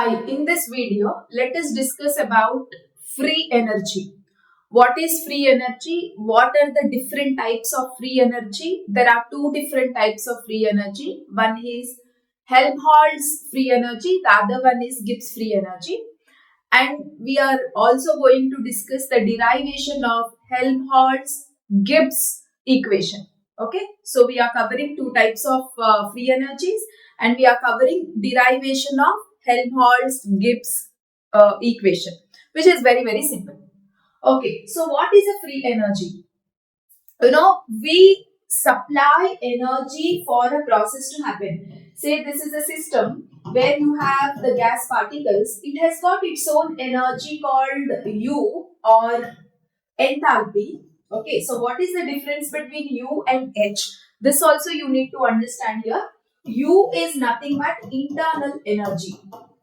Hi, in this video, let us discuss about free energy. What is free energy? What are the different types of free energy? There are two different types of free energy. One is Helmholtz free energy, the other one is Gibbs free energy. And we are also going to discuss the derivation of Helmholtz-Gibbs equation. Okay, so we are covering two types of free energies and we are covering derivation of Helmholtz-Gibbs equation, which is very simple. Okay, so what is a free energy? We supply energy for a process to happen. Say this is a system where you have the gas particles. It has got its own energy called U or enthalpy. Okay, so what is the difference between U and H? This also you need to understand here. U is nothing but internal energy,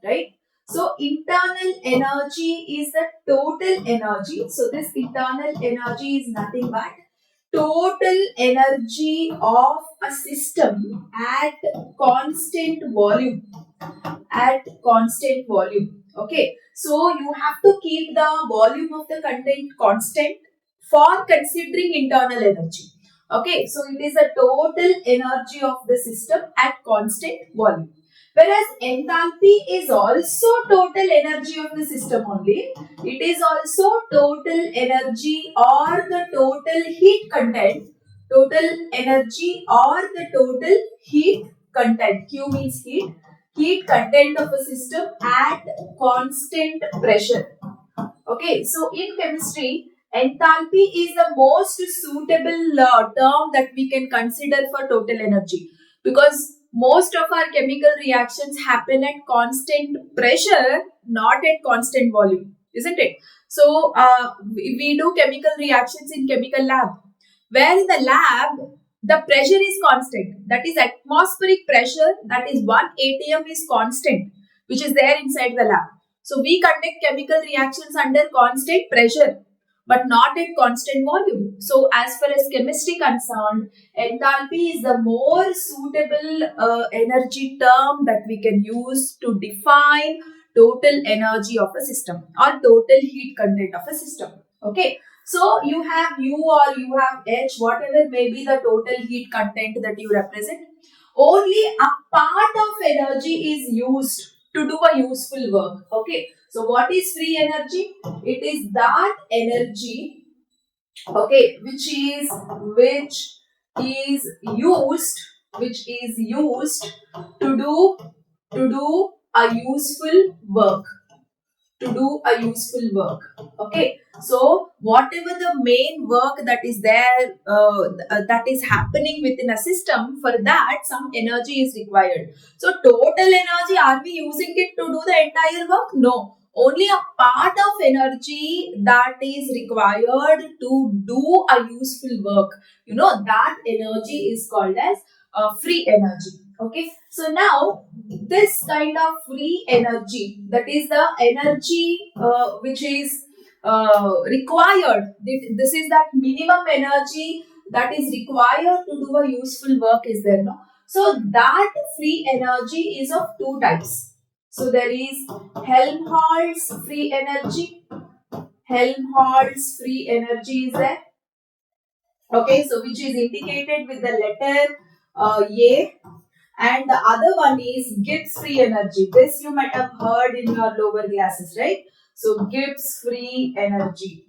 right? So internal energy is the total energy. So this internal energy is nothing but total energy of a system at constant volume. Okay, so you have to keep the volume of the content constant for considering internal energy. Okay, so it is the total energy of the system at constant volume. Whereas enthalpy is also total energy of the system only. It is also total energy or the total heat content. Total energy or the total heat content. Q means heat content of a system at constant pressure. Okay, so in chemistry, enthalpy is the most suitable term that we can consider for total energy, because most of our chemical reactions happen at constant pressure, not at constant volume, isn't it? So we do chemical reactions in chemical lab, where in the lab the pressure is constant, that is atmospheric pressure, that is 1 atm is constant, which is there inside the lab. So we conduct chemical reactions under constant pressure, but not at constant volume. So as far as chemistry concerned, enthalpy is the more suitable energy term that we can use to define total energy of a system or total heat content of a system. Okay. So you have U or you have H, whatever may be the total heat content that you represent. Only a part of energy is used to do a useful work. Okay. So what is free energy? It is that energy, okay, which is used to do a useful work. Okay, so whatever the main work that is there, that is happening within a system, for that some energy is required. So total energy, are we using it to do the entire work? No, only a part of energy that is required to do a useful work, that energy is called as free energy. Okay, so now this kind of free energy, that is the energy which is required, this is that minimum energy that is required to do a useful work, is there, no? So that free energy is of two types. So there is Helmholtz free energy. Helmholtz free energy is there. Okay, so which is indicated with the letter A, and the other one is Gibbs free energy. This you might have heard in your lower classes, right? So Gibbs free energy,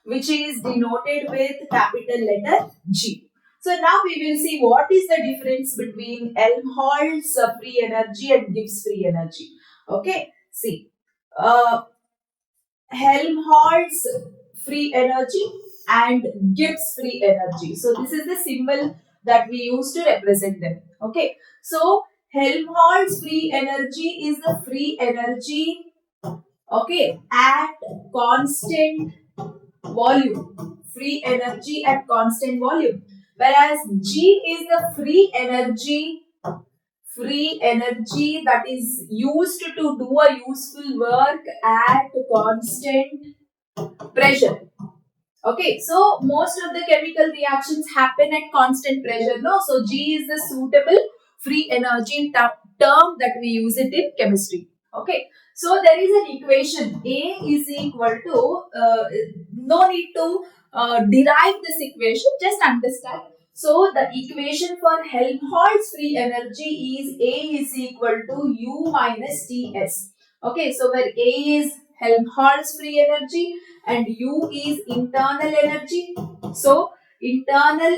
which is denoted with capital letter G. So now we will see what is the difference between Helmholtz free energy and Gibbs free energy. Okay, see, Helmholtz free energy and Gibbs free energy. So this is the symbol that we use to represent them. Okay, so Helmholtz free energy is the free energy, okay, at constant volume. Free energy at constant volume. Whereas G is the free energy that is used to do a useful work at constant pressure. Okay, so most of the chemical reactions happen at constant pressure, no? So G is the suitable free energy term that we use it in chemistry. Okay, so there is an equation A is equal to, no need to derive this equation, just understand. So the equation for Helmholtz free energy is A is equal to U minus Ts. Okay, so where A is Helmholtz free energy and U is internal energy. So internal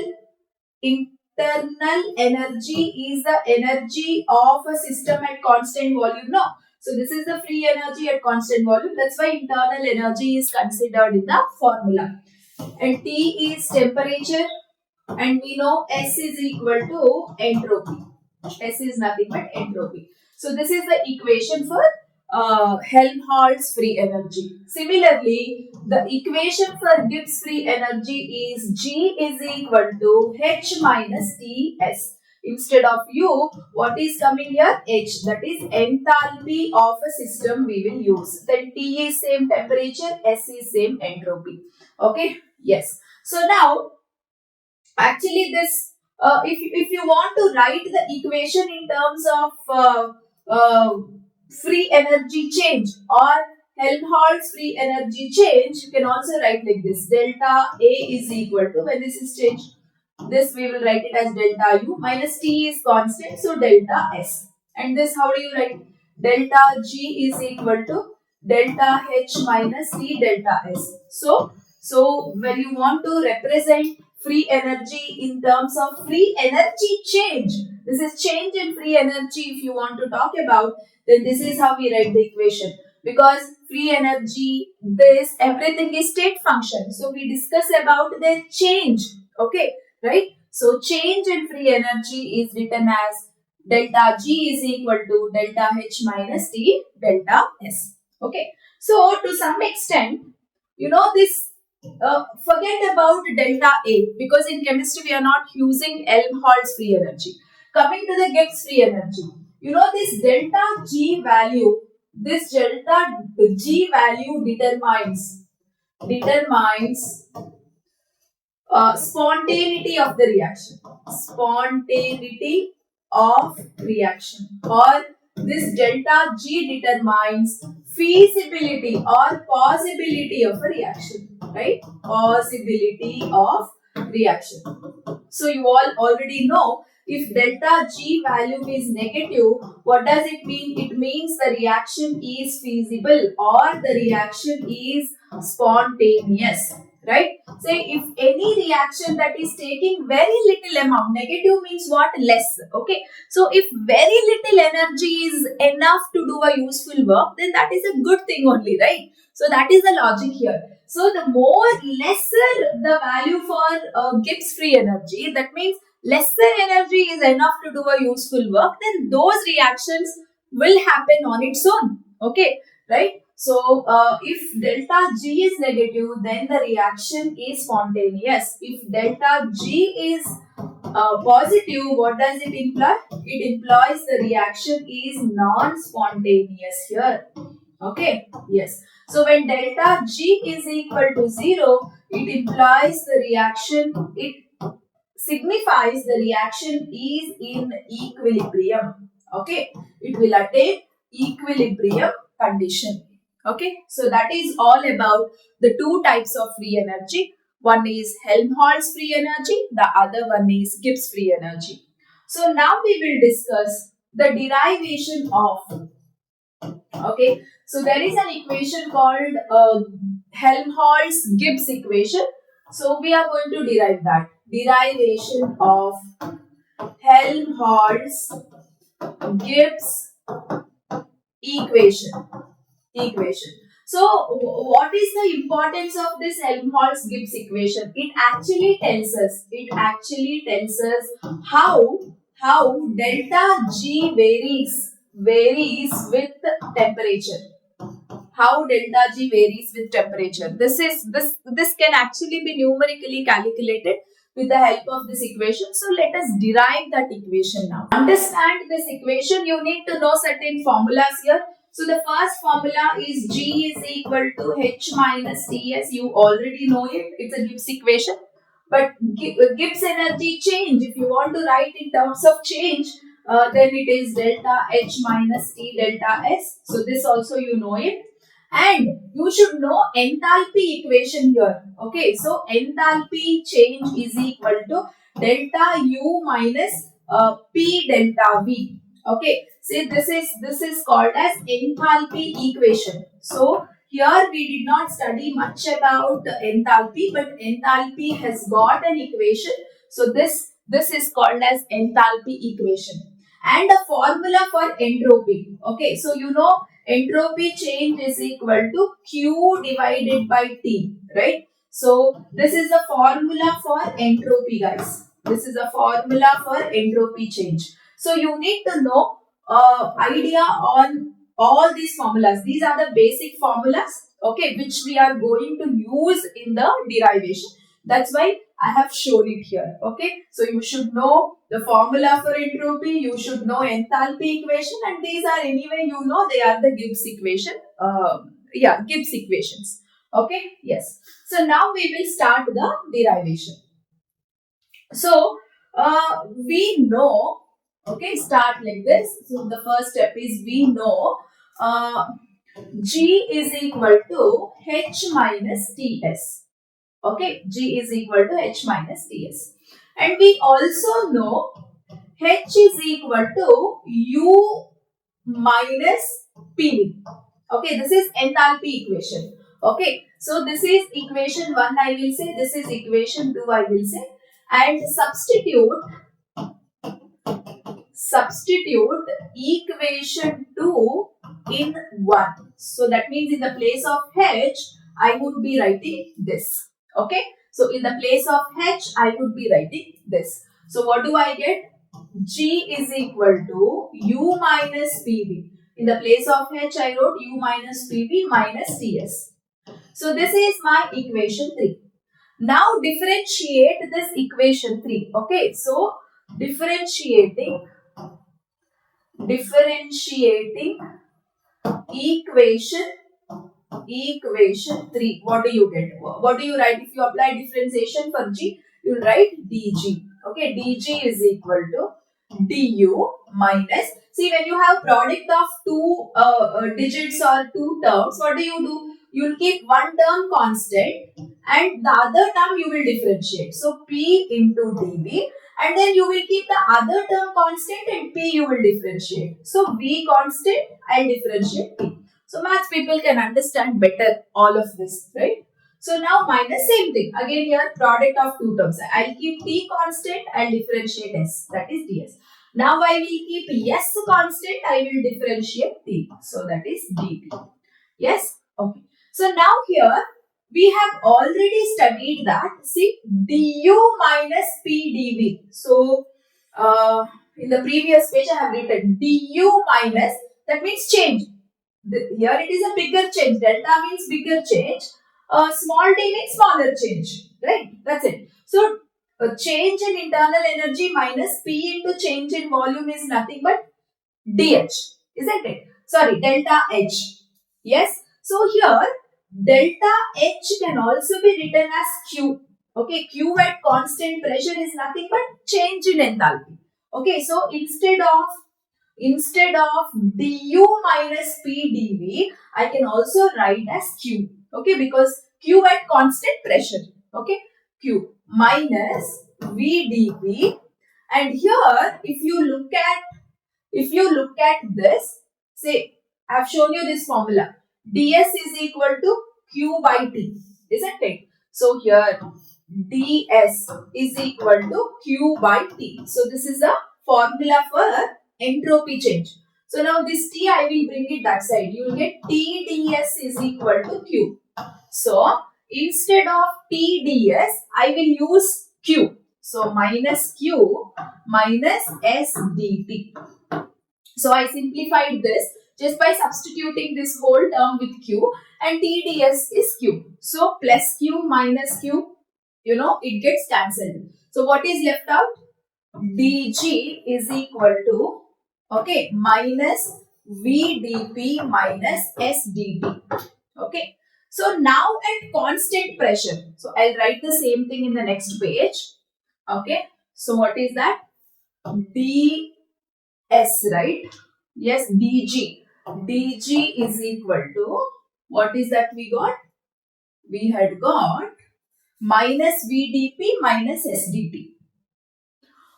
energy is the energy of a system at constant volume. No. So this is the free energy at constant volume. That's why internal energy is considered in the formula. And T is temperature. And we know S is equal to entropy. S is nothing but entropy. So this is the equation for Helmholtz free energy. Similarly, the equation for Gibbs free energy is G is equal to H minus Ts. Instead of U, what is coming here? H. That is enthalpy of a system we will use. Then T is same temperature, S is same entropy. Okay? Yes. So now, actually this, if you want to write the equation in terms of free energy change or Helmholtz free energy change, you can also write like this. Delta A is equal to, when this is changed, this we will write it as delta U minus T is constant, so delta S. And this, how do you write? Delta G is equal to delta H minus T delta S. So when you want to represent free energy in terms of free energy change, this is change in free energy if you want to talk about, then this is how we write the equation. Because free energy, this, everything is state function. So we discuss about the change. Okay, right? So change in free energy is written as delta G is equal to delta H minus T delta S. Okay. So to some extent, you know this, forget about delta A, because in chemistry we are not using Helmholtz free energy. Coming to the Gibbs free energy, you know this delta G value, this delta G value determines spontaneity of the reaction. Spontaneity of reaction, or this delta G determines feasibility or possibility of a reaction, right? Possibility of reaction. So you all already know, if delta G value is negative, what does it mean? It means the reaction is feasible or the reaction is spontaneous, right? Say if any reaction that is taking very little amount, negative means what? Less. Okay. So if very little energy is enough to do a useful work, then that is a good thing only, right? So that is the logic here. So the lesser the value for Gibbs free energy, that means lesser energy is enough to do a useful work, then those reactions will happen on its own. Okay, right? So if delta G is negative, then the reaction is spontaneous. If delta G is positive, what does it imply? It implies the reaction is non-spontaneous here. Okay, yes. So when delta G is equal to 0, it implies the reaction, it signifies the reaction is in equilibrium. Okay, it will attain equilibrium condition. Okay, so that is all about the two types of free energy. One is Helmholtz free energy, the other one is Gibbs free energy. So now we will discuss the derivation of. Okay, so there is an equation called Helmholtz-Gibbs equation. So we are going to derive that. Derivation of Helmholtz-Gibbs equation. So what is the importance of this Helmholtz-Gibbs equation? It actually tells us how delta G varies with temperature. How delta G varies with temperature. This can actually be numerically calculated with the help of this equation. So let us derive that equation now. To understand this equation, you need to know certain formulas here. So the first formula is G is equal to H minus Ts. You already know it. It's a Gibbs equation. But Gibbs energy change, if you want to write in terms of change, then it is delta H minus T delta S. So this also you know it. And you should know enthalpy equation here. Okay, so enthalpy change is equal to delta U minus P delta V. Okay, see this is called as enthalpy equation. So here we did not study much about enthalpy, but enthalpy has got an equation. So this is called as enthalpy equation. And a formula for entropy. Okay, so you know entropy change is equal to Q divided by T, right? So this is the formula for entropy, guys. This is a formula for entropy change. So you need to know idea on all these formulas. These are the basic formulas, okay, which we are going to use in the derivation. That's why I have shown it here, okay. So you should know the formula for entropy, you should know enthalpy equation, and these are anyway you know they are the Gibbs equation. Gibbs equations. Okay, yes. So now we will start the derivation. So we know, okay, start like this. So the first step is we know G is equal to H minus Ts. Okay, G is equal to H minus Ts. And we also know H is equal to U minus PV. Okay, this is enthalpy equation. Okay, so this is equation 1 I will say, this is equation 2 I will say, and substitute equation 2 in 1. So that means in the place of H, I would be writing this. Okay, so in the place of H, I would be writing this. So what do I get? G is equal to U minus PV. In the place of H, I wrote U minus PV minus Ts. So this is my equation 3. Now differentiate this equation 3. Okay, so differentiating equation 3. What do you get? What do you write? If you apply differentiation for G, you will write dG. Okay, dG is equal to du minus. See, when you have product of two digits or two terms, what do? You will keep one term constant and the other term you will differentiate. So P into dV, and then you will keep the other term constant and P you will differentiate. So V constant and differentiate P. So maths people can understand better all of this, right? So now minus same thing. Again here product of two terms. I'll keep T constant and differentiate S. That is ds. Now I will keep S constant. I will differentiate T. So that is dt. Yes? Okay. So now here we have already studied that. See, du minus P dV. So in the previous page I have written du minus, that means change. Here it is a bigger change. Delta means bigger change. Small d means smaller change. Right? That's it. So change in internal energy minus P into change in volume is nothing but dH. Isn't it? Sorry, delta H. Yes. So here delta H can also be written as Q. Okay, Q at constant pressure is nothing but change in enthalpy. Okay, so instead of du minus P dV, I can also write as Q. Okay, because Q at constant pressure. Okay, Q minus V dV. And here, if you look at this, say I have shown you this formula. ds is equal to Q by T, isn't it? So here ds is equal to Q by T. So this is the formula for entropy change. So now this T I will bring it that side. You will get T ds is equal to Q. So instead of T ds, I will use Q. So minus Q minus S dt. So I simplified this just by substituting this whole term with Q, and TDS is Q. So plus Q minus Q, it gets cancelled. So what is left out? dG is equal to, okay, minus V dP minus S dt. Okay. So now at constant pressure, so I'll write the same thing in the next page. Okay. So what is that? S, right? Yes, dg. dg is equal to, what is that we got? We had got minus VdP minus SdT.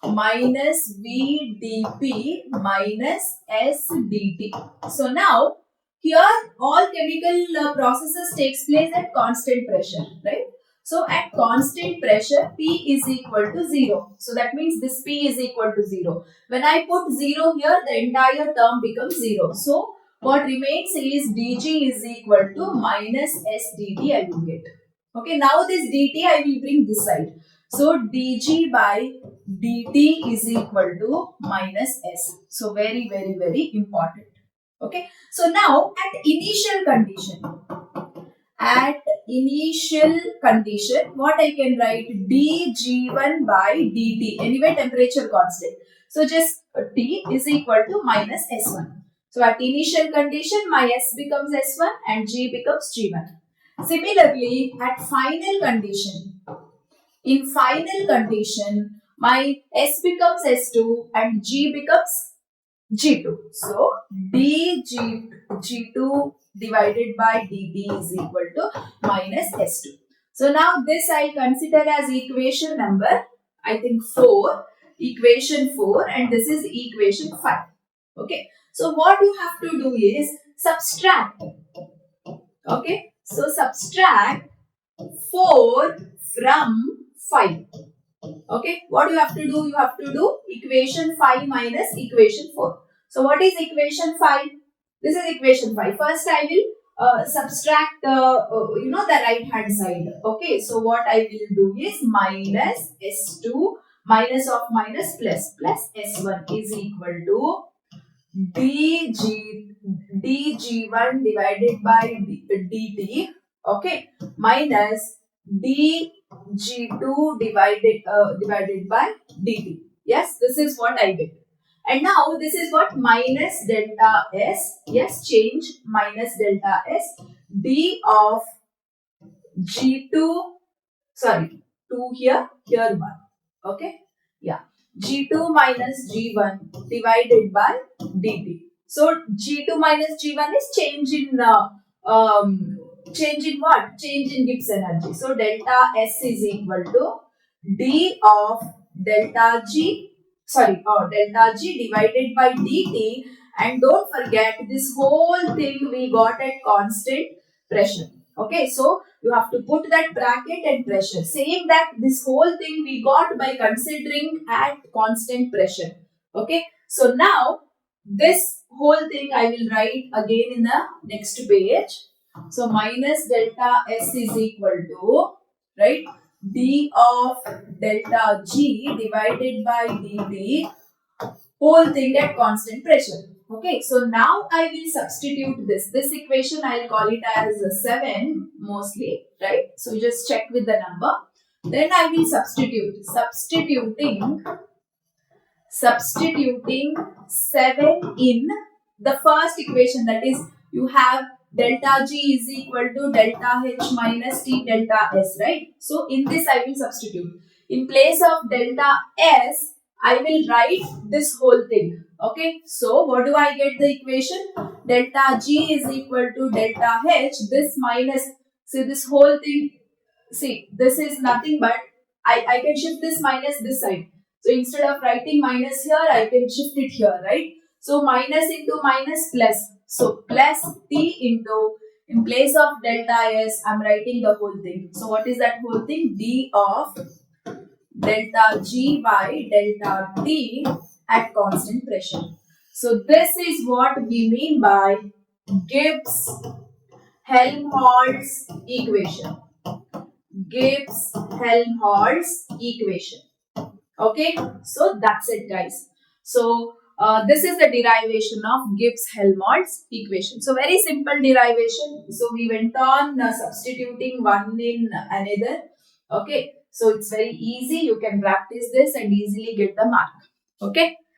Minus VdP minus SdT. So now, here all chemical processes takes place at constant pressure, right? So at constant pressure, P is equal to 0. So that means this P is equal to 0. When I put 0 here, the entire term becomes 0. So what remains is dg is equal to minus SdT I will get. Okay, now this dt I will bring this side. So dg by dt is equal to minus s. So very important. Okay. So now at initial condition, what I can write? dg1 by dt. Anyway, temperature constant. So just T is equal to minus S1. So at initial condition, my S becomes S1 and G becomes G1. Similarly, at final condition, in final condition, my S becomes S2 and G becomes G2. So dg2 divided by dt is equal to minus S2. So now this I consider as equation number, I think 4, equation 4, and this is equation 5. Okay. So what you have to do is subtract. Okay. So subtract 4 from 5. Okay, what you have to do? You have to do equation 5 minus equation 4. So what is equation 5? This is equation 5. First I will subtract the right hand side. Okay, so what I will do is minus S2 minus of minus plus S1 is equal to dg1 divided by dt. Okay, minus dg2 divided by dt. Yes, this is what I get. And now this is what? Minus delta S. Yes, change minus delta S d of G2, sorry, 2 here 1. Okay, yeah. G2 minus G1 divided by dt. So G2 minus G1 is change in change in what? Change in Gibbs energy. So delta S is equal to d of delta G divided by dt, and don't forget this whole thing we got at constant pressure. Okay, so you have to put that bracket and pressure, saying that this whole thing we got by considering at constant pressure. Okay, so now this whole thing I will write again in the next page. So minus delta S is equal to, right, d of delta G divided by dt, whole thing at constant pressure. Okay, so now I will substitute this. This equation I will call it as 7 mostly, right? So you just check with the number. Then I will substitute. Substituting 7 in the first equation, that is you have delta G is equal to delta H minus T delta S, right? So in this I will substitute. In place of delta S, I will write this whole thing. Okay, so what do I get the equation? Delta G is equal to delta H, this minus, see this whole thing, see this is nothing but, I can shift this minus this side. So instead of writing minus here, I can shift it here, right? So minus into minus plus. So plus T into, in place of delta S, I am writing the whole thing. So what is that whole thing? D of delta G by delta T at constant pressure. So this is what we mean by Gibbs-Helmholtz equation. Gibbs-Helmholtz equation. Okay, so that's it, guys. So this is the derivation of Gibbs-Helmholtz equation. So very simple derivation. So we went on substituting one in another. Okay, so it's very easy. You can practice this and easily get the mark. Okay.